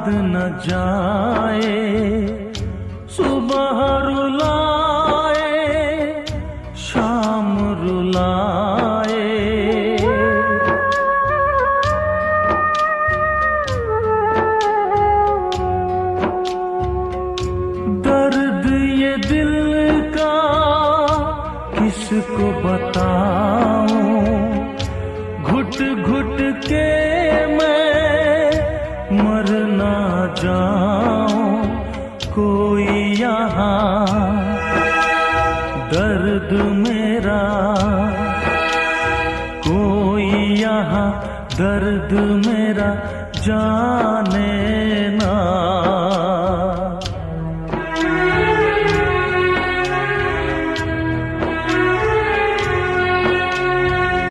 न जाए, सुबह रुलाए शाम रुलाए। दर्द ये दिल का किसको बताऊं, घुट घुट के मर ना जाऊं। कोई यहाँ दर्द मेरा, कोई यहाँ दर्द मेरा जाने ना।